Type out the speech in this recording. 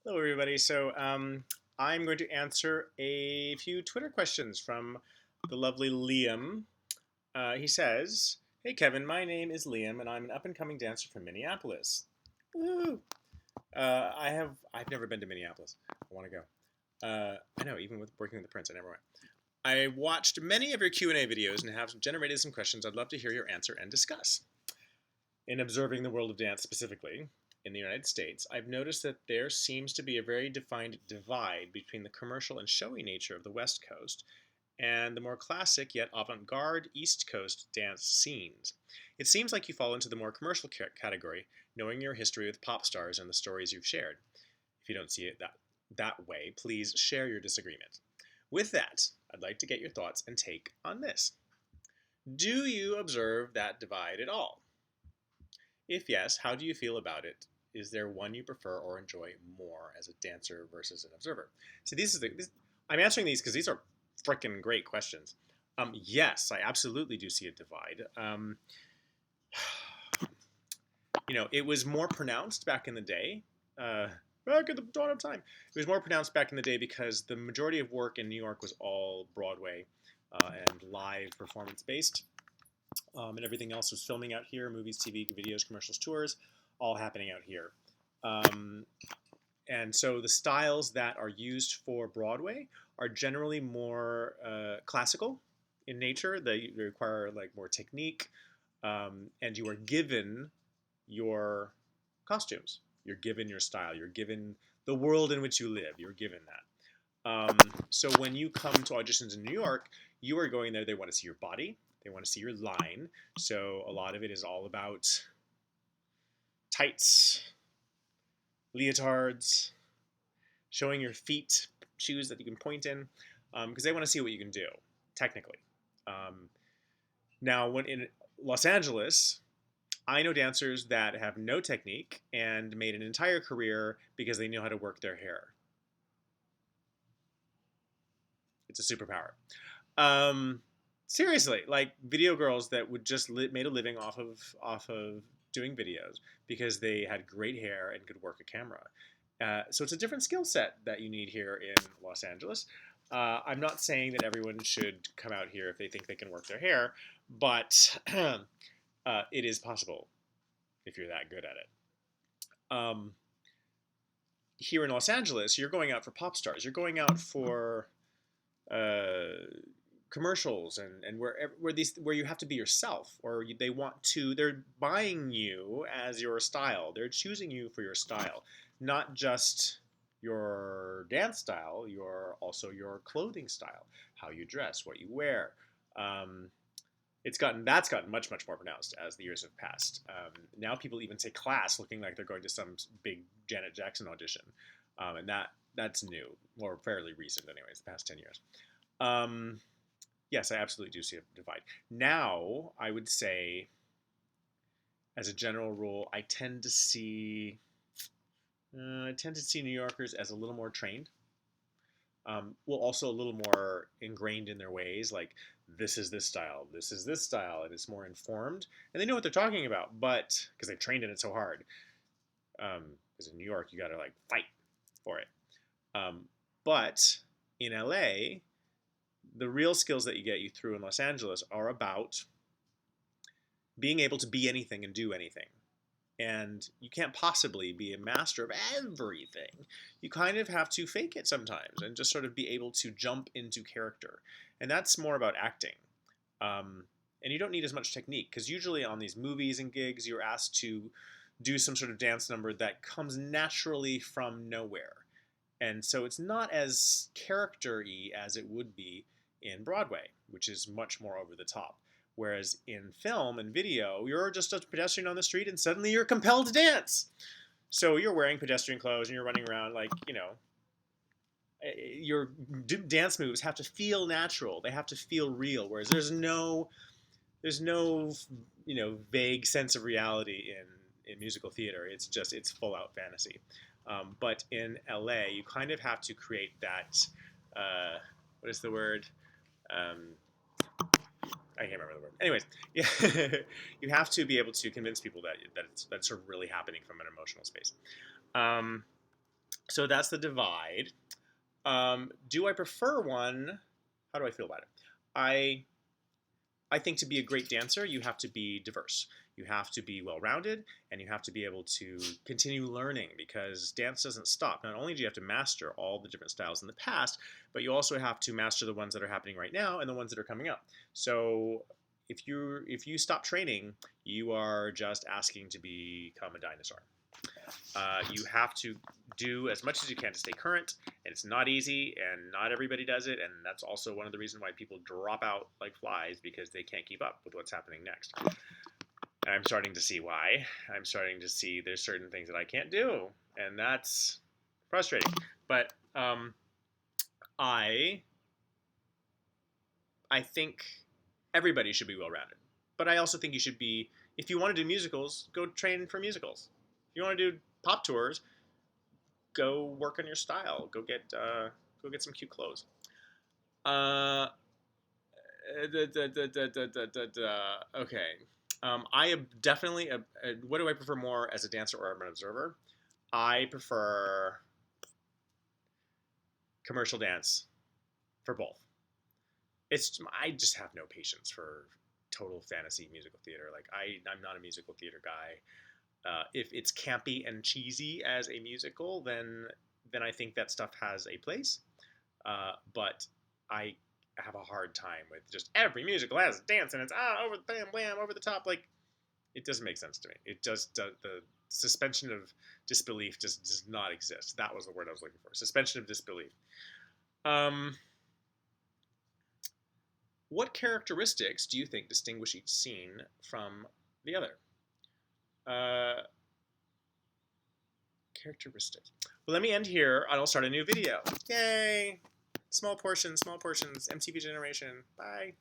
Hello, everybody. I'm going to answer a few Twitter questions from the lovely Liam. He says, "Hey, Kevin, my name is Liam, and I'm an up-and-coming dancer from Minneapolis. Woo! I've never been to Minneapolis. I want to go. I know, even with working with the Prince, I never went. I watched many of your Q&A videos and have generated some questions I'd love to hear your answer and discuss. In observing the world of dance specifically, in the United States, I've noticed that there seems to be a very defined divide between the commercial and showy nature of the West Coast and the more classic yet avant garde East Coast dance scenes. It seems like you fall into the more commercial category, knowing your history with pop stars and the stories you've shared. If you don't see it that way, please share your disagreement. With that, I'd like to get your thoughts and take on this. Do you observe that divide at all? If yes, how do you feel about it? Is there one you prefer or enjoy more as a dancer versus an observer? So I'm answering these because these are freaking great questions. Yes, I absolutely do see a divide. It was more pronounced back in the day. Back at the dawn of time, it was more pronounced back in the day because the majority of work in New York was all Broadway and live performance based. And everything else was filming out here, movies, TV, videos, commercials, tours, all happening out here. Um, and so the styles that are used for Broadway are generally more classical in nature. They require like more technique, and you are given your costumes. You're given your style. You're given the world in which you live. You're given that. So when you come to auditions in New York, you are going there. They want to see your body. They want to see your line. So a lot of it is all about tights, leotards, showing your feet, shoes that you can point in, because they want to see what you can do, technically. Um, Now, when in Los Angeles, I know dancers that have no technique and made an entire career because they know how to work their hair. It's a superpower. Um, Seriously, like video girls that would just made a living off of doing videos because they had great hair and could work a camera. So it's a different skill set that you need here in Los Angeles. I'm not saying that everyone should come out here if they think they can work their hair, but it is possible if you're that good at it. Um, Here in Los Angeles, you're going out for pop stars. You're going out for uh, commercials and where you have to be yourself, or they're buying you as your style. They're choosing you for your style, not just your dance style. You're also your clothing style, how you dress, what you wear. Um, that's gotten much more pronounced as the years have passed. Now people even take class looking like they're going to some big Janet Jackson audition, and that's new or fairly recent, anyways, the past 10 years. Um, yes, I absolutely do see a divide. Now, I would say, as a general rule, I tend to see New Yorkers as a little more trained. Well, also a little more ingrained in their ways. Like this is this style, this is this style, and it's more informed, and they know what they're talking about. But because they've trained in it so hard, because in New York you got to like fight for it. Um, but in LA, the real skills that you get you through in Los Angeles are about being able to be anything and do anything. And you can't possibly be a master of everything. You kind of have to fake it sometimes and just sort of be able to jump into character. And that's more about acting. And you don't need as much technique because usually on these movies and gigs, you're asked to do some sort of dance number that comes naturally from nowhere. And so it's not as character-y as it would be in Broadway, which is much more over the top. Whereas in film and video, you're just a pedestrian on the street and suddenly you're compelled to dance. So you're wearing pedestrian clothes and you're running around like, your dance moves have to feel natural. They have to feel real. Whereas there's no vague sense of reality in musical theater. It's full out fantasy. But in LA, you kind of have to create that. What is the word? Um, I can't remember the word. Anyways, yeah, you have to be able to convince people that that's sort of really happening from an emotional space. Um, So that's the divide. Do I prefer one? How do I feel about it? I I think to be a great dancer, you have to be diverse. You have to be well-rounded, and you have to be able to continue learning because dance doesn't stop. Not only do you have to master all the different styles in the past, but you also have to master the ones that are happening right now and the ones that are coming up. So if you stop training, you are just asking to become a dinosaur. You have to do as much as you can to stay current, and it's not easy, and not everybody does it, and that's also one of the reasons why people drop out like flies because they can't keep up with what's happening next. And I'm starting to see why. I'm starting to see there's certain things that I can't do, and that's frustrating. But I I think everybody should be well-rounded, but I also think you should be. If you want to do musicals, go train for musicals. If you want to do pop tours, go work on your style. Go get some cute clothes. Uh, okay. I am definitely what do I prefer more as a dancer or an observer? I prefer commercial dance for both. I just have no patience for total fantasy musical theater. Like I'm not a musical theater guy. If it's campy and cheesy as a musical, then I think that stuff has a place. But I have a hard time with just every musical has dance and it's over the bam bam over the top. Like it doesn't make sense to me. It just the suspension of disbelief just does not exist. That was the word I was looking for. Suspension of disbelief. Um, what characteristics do you think distinguish each scene from the other? Uh, characteristics. Well, let me end here, and I'll start a new video. Yay! Small portions, MTV generation. Bye.